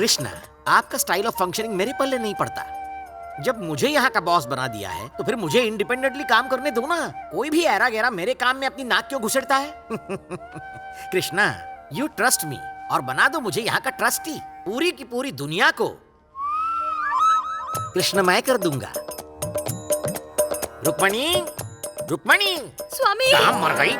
कृष्णा, आपका style of functioning मेरे पल्ले नहीं पड़ता। जब मुझे यहाँ का बॉस बना दिया है तो फिर मुझे इंडिपेंडेंटली काम करने दो ना। कोई भी ऐरा गैरा मेरे काम में अपनी नाक क्यों घुसेड़ता है? कृष्णा, यू ट्रस्ट मी और बना दो मुझे यहाँ का ट्रस्टी। पूरी की पूरी दुनिया को कृष्णमय कर दूंगा। रुक्मणी, रुक्मणी, स्वामी, कहाँ मर गई?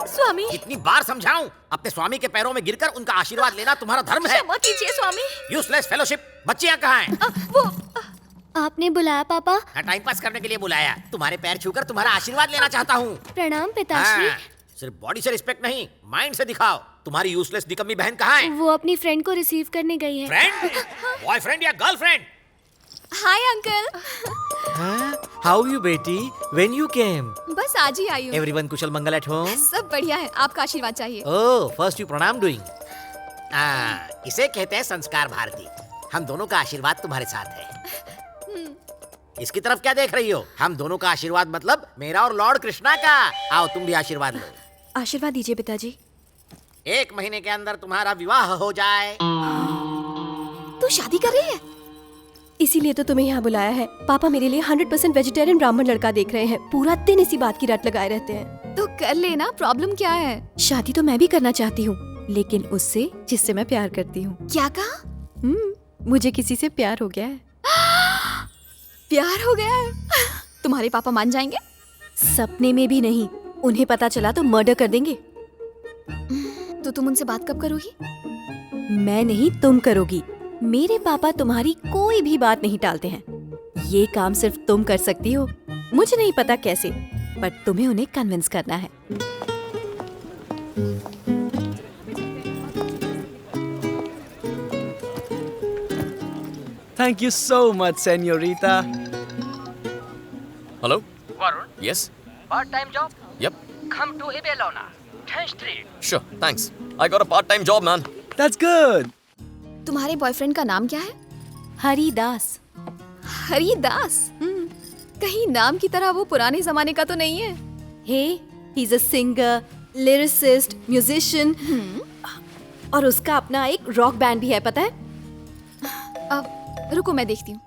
स्वामी, कितनी बार समझाऊं? अपने स्वामी के पैरों में गिरकर उनका आशीर्वाद लेना तुम्हारा धर्म है। क्षमा कीजिए स्वामी। Useless fellowship. बच्चियां कहाँ हैं? वो आपने बुलाया पापा? हाँ, टाइम पास करने के लिए बुलाया। तुम्हारे पैर छूकर तुम्हारा आशीर्वाद लेना चाहता हूँ। प्रणाम पिताश्री। सिर्फ बॉडी से रिस्पेक्ट नहीं, माइंड से दिखाओ। तुम्हारी यूजलेस निकम्मी बहन कहाँ है? वो अपनी फ्रेंड को रिसीव करने गई है। फ्रेंड? बॉयफ्रेंड या girlfriend? Hi uncle. How you बेटी? When you came? बस आज ही आई हूँ। एवरीवन कुशल मंगल एट होम? सब बढ़िया है, आपका आशीर्वाद चाहिए। ओह, फर्स्ट यू प्रणाम डूइंग। इसे कहते हैं संस्कार भारती। हम दोनों का आशीर्वाद तुम्हारे साथ है। इसकी तरफ क्या देख रही हो? हम दोनों का आशीर्वाद मतलब मेरा और लॉर्ड कृष्णा का। आओ तुम भी आशीर्वाद लो। आशीर्वाद दीजिए पिताजी। 1 महीने के अंदर तुम्हारा विवाह हो जाए। तू शादी कर रही है? इसीलिए तो तुम्हें यहाँ बुलाया है। पापा मेरे लिए 100% वेजिटेरियन ब्राह्मण लड़का देख रहे हैं। पूरा दिन इसी बात की रट लगाए रहते हैं। तो कर लेना, प्रॉब्लम क्या है? शादी तो मैं भी करना चाहती हूँ, लेकिन उससे जिससे मैं प्यार करती हूँ। क्या कहा? मुझे किसी से प्यार हो गया है। प्यार हो गया है? तुम्हारे पापा मान जाएंगे? सपने में भी नहीं। उन्हें पता चला तो मर्डर कर देंगे। तो तुम उनसे बात कब करोगी? मैं नहीं, तुम करोगी। मेरे पापा तुम्हारी कोई भी बात नहीं टालते हैं। ये काम सिर्फ तुम कर सकती हो। मुझे नहीं पता कैसे, पर तुम्हें उन्हें कन्विंस करना है। Thank you so much, señorita. Hello? Varun, Yes? part-time job? Yep. Come to Ibelona, 10th Street. Sure. Thanks. I got a part-time job, man. That's good. तुम्हारे बॉयफ्रेंड का नाम क्या है? हरिदास। हरिदास? कहीं नाम की तरह वो पुराने जमाने का तो नहीं है? Hey, he's a singer, lyricist, musician. और उसका अपना एक रॉक बैंड भी है, पता है? अब रुको, मैं देखती हूँ।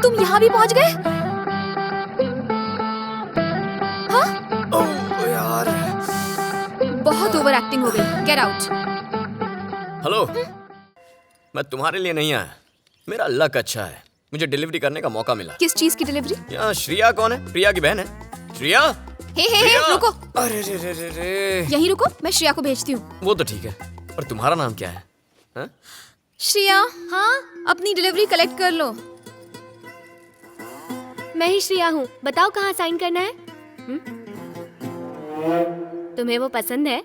तुम यहाँ भी पहुँच गए? हाँ? ओह यार। बहुत ओवर एक्टिंग हो गई। Get out. हेलो। मैं तुम्हारे लिए नहीं आया। मेरा लक अच्छा है, मुझे डिलीवरी करने का मौका मिला। किस चीज की डिलीवरी? यहाँ श्रिया कौन है? प्रिया की बहन है। श्रिया? हे रुको। अरे रे। यहीं रुको, मैं श्रिया को भेजती हूँ। वो तो ठीक है, और तुम्हारा नाम क्या है? हा? श्रिया, हाँ, अपनी डिलीवरी कलेक्ट कर लो। मैं ही श्रिया हूँ। बताओ कहाँ साइन करना है? तुम्हें वो पसंद है?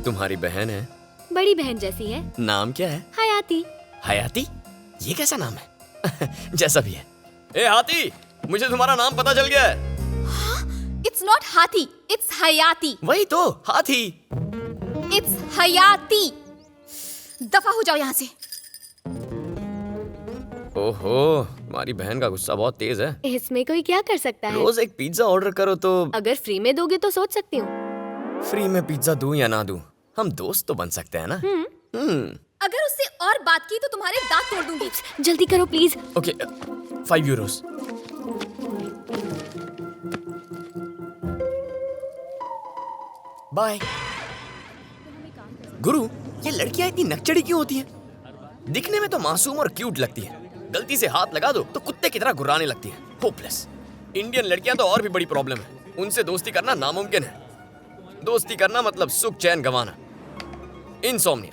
तुम्हारी बहन है? बड़ी बहन जैसी है। नाम क्या है? हयाती। हयाती? ये कैसा नाम है? जैसा भी है। ए हाथी, मुझे तुम्हारा नाम पता चल गया है। It's not हाथी, it's हयाती। वही तो, हाथी। It's हयाती। दफा हो जाओ यहाँ से। ओहो, तुम्हारी बहन का गुस्सा बहुत तेज है। इसमें कोई क्या कर सकता है? रोज एक पिज्जा ऑर्डर करो तो। अगर फ्री में दोगे तो सोच सकती हूँ। फ्री में पिज्जा दूं या ना दूं, हम दोस्त तो बन सकते हैं ना। अगर उससे और बात की तो तुम्हारे दांत तोड़ दूंगी। जल्दी करो प्लीज। Okay, 5 Euros. बाय। गुरु, ये लड़कियां इतनी नकचड़ी क्यों होती हैं? दिखने में तो मासूम और क्यूट लगती हैं, गलती से हाथ लगा दो तो कुत्ते की तरह गुर्राने लगती हैं। होपलेस। इंडियन लड़कियां तो और भी बड़ी प्रॉब्लम है। उनसे दोस्ती करना नामुमकिन है। दोस्ती करना मतलब सुख चैन गंवाना। इंसोम्निया,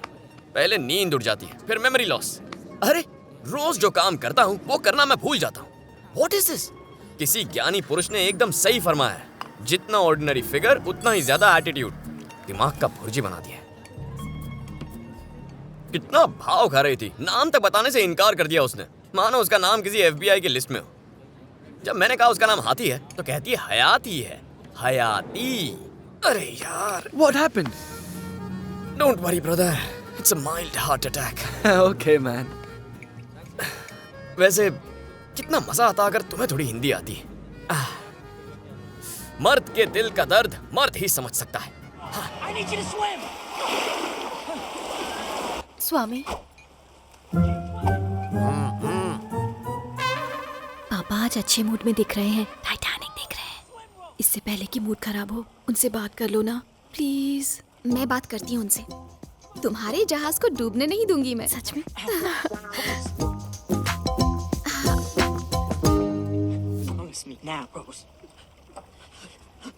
पहले नींद उड़ जाती है, फिर मेमोरी लॉस। अरे रोज जो काम करता हूँ वो करना मैं भूल जाता हूँ। What is this? किसी ज्ञानी पुरुष ने एकदम सही फरमाया है, जितना ऑर्डिनरी फिगर उतना ही ज्यादा एटीट्यूड। दिमाग का भुर्जी बना दिया है। कितना भाव खा रही थी, नाम तक बताने से इनकार कर दिया उसने, मानो उसका नाम किसी FBI की लिस्ट में हो। जब मैंने कहा उसका नाम हाथी है तो कहती है हयाती है। हयाती। अरे यार। What happened? Don't worry brother, it's a mild heart attack. Okay man. वैसे कितना मजा आता अगर तुम्हें थोड़ी हिंदी आती है। मर्द के दिल का दर्द मर्द ही समझ सकता है। स्वामी, पापा आज अच्छे मूड में दिख रहे हैं, टाइटैनिक देख रहे हैं। इससे पहले कि मूड खराब हो, उनसे बात कर लो ना प्लीज। मैं बात करती हूँ उनसे। तुम्हारे जहाज को डूबने नहीं दूंगी मैं। सच में?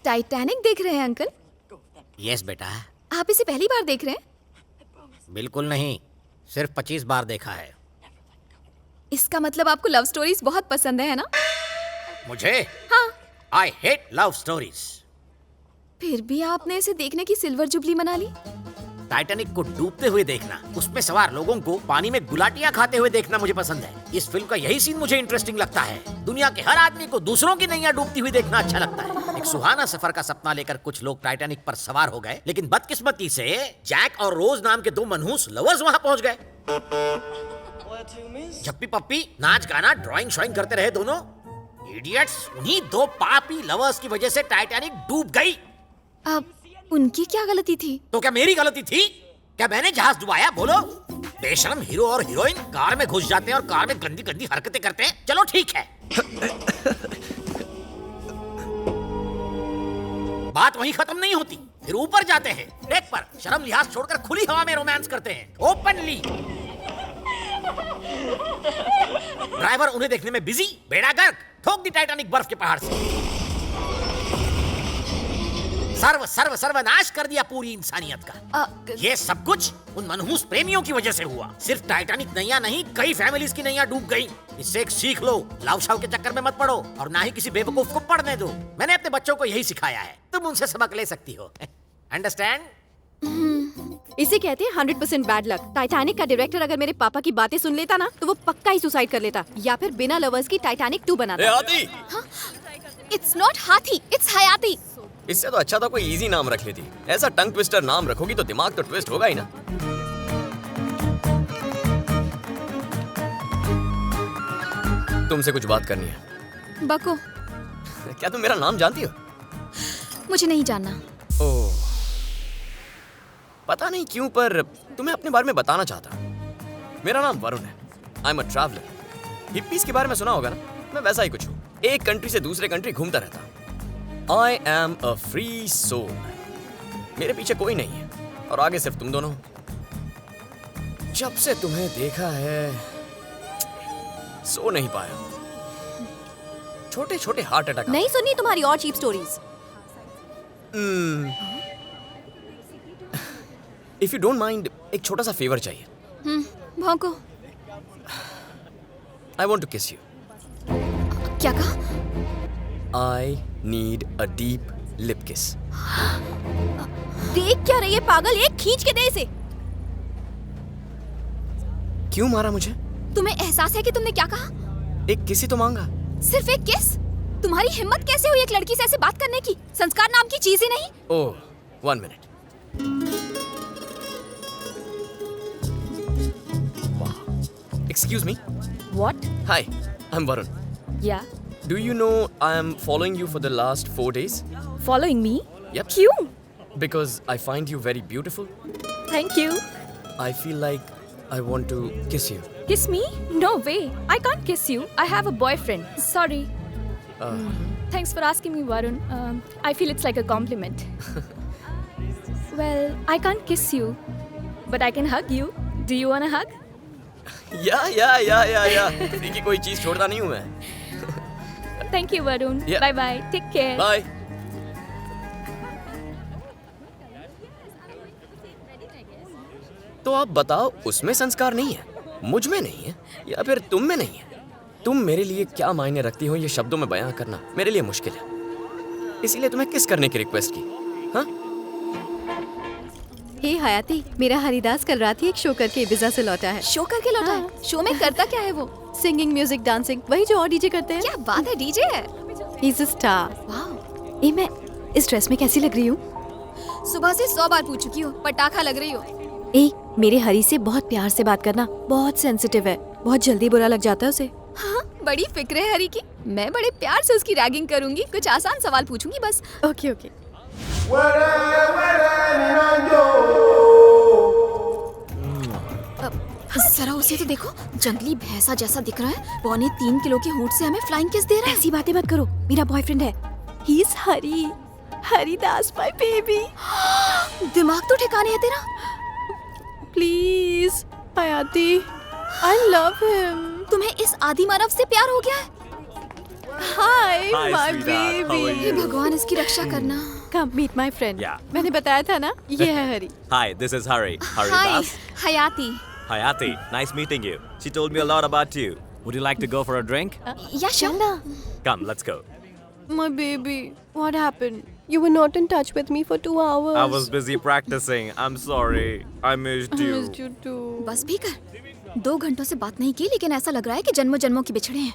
टाइटैनिक देख रहे हैं अंकल? यस बेटा। आप इसे पहली बार देख रहे हैं? बिल्कुल नहीं, सिर्फ 25 बार देखा है। इसका मतलब आपको लव स्टोरीज बहुत पसंद है ना? मुझे? हाँ। I hate love stories. फिर भी आपने इसे देखने की सिल्वर जुबली मना ली। टाइटैनिक को डूबते हुए देखना, उसमें सवार लोगों को पानी में गुलाटियां खाते हुए देखना मुझे पसंद है। इस फिल्म का यही सीन मुझे इंटरेस्टिंग लगता है। दुनिया के हर आदमी को दूसरों की नैया डूबती हुई देखना अच्छा लगता है। एक सुहाना सफर का सपना लेकर कुछ लोग टाइटैनिक पर सवार हो गए, लेकिन बदकिस्मती से जैक और रोज नाम के 2 मनहूस लवर्स वहां पहुंच गए। झप्पी पप्पी नाच गाना ड्राइंग शॉइंग करते रहे दोनों इडियट्स। उन्हीं 2 पापी लवर्स की वजह से टाइटैनिक डूब गई। अब उनकी क्या गलती थी? तो क्या मेरी गलती थी? क्या मैंने जहाज डुबाया? बोलो। बेशरम हीरो और हीरोइन कार में घुस जाते हैं और कार में गंदी गंदी हरकतें करते हैं। चलो ठीक है। बात वहीं खत्म नहीं होती, फिर ऊपर जाते हैं डेक पर, शर्म लिहाज छोड़कर खुली हवा में रोमांस करते हैं ओपनली। ड्राइवर उन्हें देखने में बिजी, बेड़ा गर्क, ठोक दी टाइटैनिक बर्फ के पहाड़ से। सर्वनाश कर दिया पूरी इंसानियत का। ये सब कुछ उन मनहूस प्रेमियों की वजह से हुआ। सिर्फ टाइटैनिक नैया नहीं, कई फैमिलीज की नैया डूब गई। इससे एक सीख लो, लव शाव के चक्कर में मत पड़ो और ना ही किसी बेवकूफ को पढ़ने दो। मैंने अपने बच्चों को यही सिखाया है, तुम उनसे सबक ले सकती हो। अंडरस्टैंड? इसे कहते हैं 100% बैड लक। टाइटैनिक का डायरेक्टर अगर मेरे पापा की बातें सुन लेता ना, तो वो पक्का ही सुसाइड कर लेता, या फिर बिना लवर्स की टाइटैनिक 2 बनाता। इट्स नॉट हाथी, इट्स हयाती। इससे तो अच्छा था कोई इजी नाम रख लेती। ऐसा टंग ट्विस्टर नाम रखोगी तो दिमाग तो ट्विस्ट होगा ही ना। तुमसे कुछ बात करनी है। बको। क्या तुम मेरा नाम जानती हो? मुझे नहीं जानना। ओह, पता नहीं क्यों पर तुम्हें अपने बारे में बताना चाहता हूँ। मेरा नाम वरुण है। I am a traveller. Hippies के बारे में सुना होगा ना, मैं वैसा ही कुछ हूँ। एक कंट्री से दूसरे कंट्री घूमता रहता हूँ। I am a free soul। मेरे पीछे कोई नहीं है और आगे सिर्फ तुम दोनों। जब से तुम्हें देखा है सो नहीं पाया। छोटे छोटे हार्ट अटैक। नहीं सुनी तुम्हारी और cheap stories. If you don't mind, एक छोटा सा फेवर चाहिए। भौंको। I want to kiss you। क्या कहा? I need a deep lip kiss। देख क्या रही है पागल, एक खींच के दे इसे। क्यों मारा मुझे? तुम्हें एहसास है कि तुमने क्या कहा? एक किस ही तो मांगा। सिर्फ एक किस? तुम्हारी हिम्मत कैसे हुई एक लड़की से ऐसे बात करने की? संस्कार नाम की चीज ही नहीं। ओह, 1 minute। Excuse me। What? Hi, I'm Varun। Yeah. Do you know I am following you for the last 4 days? Following me? Yep। क्यों? Because I find you very beautiful। Thank you. I feel like I want to kiss you। Kiss me? No way. I can't kiss you. I have a boyfriend. Sorry. Thanks for asking me, Varun. I feel it's like a compliment. Well, I can't kiss you, but I can hug you. Do you want a hug? या free की कोई चीज छोड़ता नहीं हूँ मैं। Thank you, Varun. Yeah. Bye bye. Take care. Bye. तो आप बताओ, उसमें संस्कार नहीं है, मुझ में नहीं है, या फिर तुम में नहीं है? तुम मेरे लिए क्या मायने रखती हो ये शब्दों में बयां करना मेरे लिए मुश्किल है। इसीलिए तुम्हें किस करने की रिक्वेस्ट की। हाँ? हे हयाती, मेरा हरिदास कल रात ही एक शो करके इबिजा से लौटा है। शो करके लौटा है? शो में करता क्या है वो? सिंगिंग, म्यूजिक, डांसिंग, वही जो और डीजे करते हैं। क्या बात है, डीजे है? He's a star। वाह। ए, मैं इस ड्रेस में कैसी लग रही हूँ? सुबह से 100 बार पूछ चुकी हो, पटाखा लग रही हो। ए, मेरे हरी से बहुत प्यार से बात करना, बहुत सेंसिटिव है, बहुत जल्दी बुरा लग जाता है उसे। हाँ, बड़ी फिक्र है हरी की। मैं बड़े प्यार से उसकी रैगिंग करूंगी, कुछ आसान सवाल पूछूंगी बस। Okay okay. जरा उसे तो देखो, जंगली भैंसा जैसा दिख रहा है। 3.25 किलो के होंठ से हमें फ्लाइंग किस दे रहा है। ऐसी बातें मत करो, मेरा बॉयफ्रेंड है। He is Hari, Haridas my baby. दिमाग तो ठिकाने है तेरा। प्लीज हयाती, आई लव हिम। तुम्हें इस आदि मानव से प्यार हो गया है? Hi Hi, my sweetheart. How are baby. हे भगवान, इसकी रक्षा करना। Come meet my friend. Yeah. मैंने बताया था ना, ये है हरी। Hi, this is Hari. Hi, Haridas. हयाती। Hayati, nice meeting you. She told me a lot about you. Would you like to go for a drink? या चलना। Come, let's go. My baby, what happened? You were not in touch with me for 2 hours. I was busy practicing. I'm sorry. I missed I you. missed you too. बस भी कर। 2 घंटों से बात नहीं की, लेकिन ऐसा लग रहा है कि जन्मों जन्मों की बिछड़े हैं।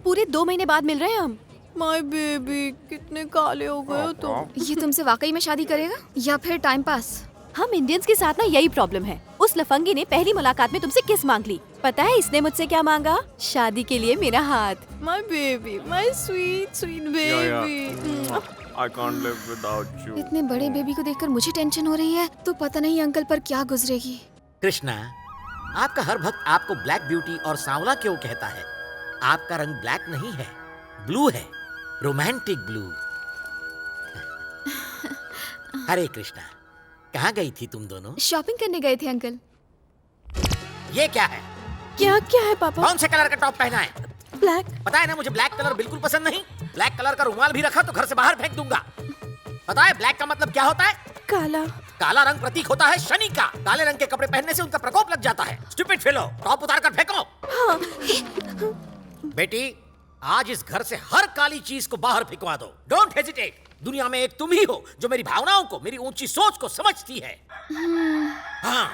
पूरे 2 महीने बाद मिल रहे हैं हम। My baby, कितने काले हो गए हो तुम। ये तुमसे वाकई में शादी करेगा या फिर टाइम पास? हम इंडियंस के साथ ना यही प्रॉब्लम है। उस लफंगी ने पहली मुलाकात में तुमसे किस मांग ली। पता है इसने मुझसे क्या मांगा? शादी के लिए मेरा हाथ। My baby, my sweet sweet baby. I can't live without you. इतने बड़े बेबी को देखकर मुझे टेंशन हो रही है, तो पता नहीं अंकल पर क्या गुजरेगी। कृष्णा, आपका हर भक्त आपको ब्लैक ब्यूटी और सांवला क्यों कहता है? आपका रंग ब्लैक नहीं है, ब्लू है, रोमांटिक ब्लू। हरे कृष्णा, कहाँ गई थी तुम दोनों? शॉपिंग करने गए थे अंकल। ये क्या है? क्या क्या है पापा? कौन से कलर का टॉप पहना है? ब्लैक। पता है ना, मुझे ब्लैक कलर बिल्कुल पसंद नहीं। ब्लैक कलर का रुमाल भी रखा तो घर से बाहर फेंक दूंगा। पता है ब्लैक का मतलब क्या होता है? काला। काला रंग प्रतीक होता है शनि का। काले रंग के कपड़े पहनने से उनका प्रकोप लग जाता है। स्टूपिड फेलो, टॉप उतार कर फेंको। हाँ। बेटी, आज इस घर से हर काली चीज को बाहर फेंकवा दो। Don't hesitate. दुनिया में एक तुम ही हो जो मेरी भावनाओं को, मेरी ऊंची सोच को समझती है। हाँ,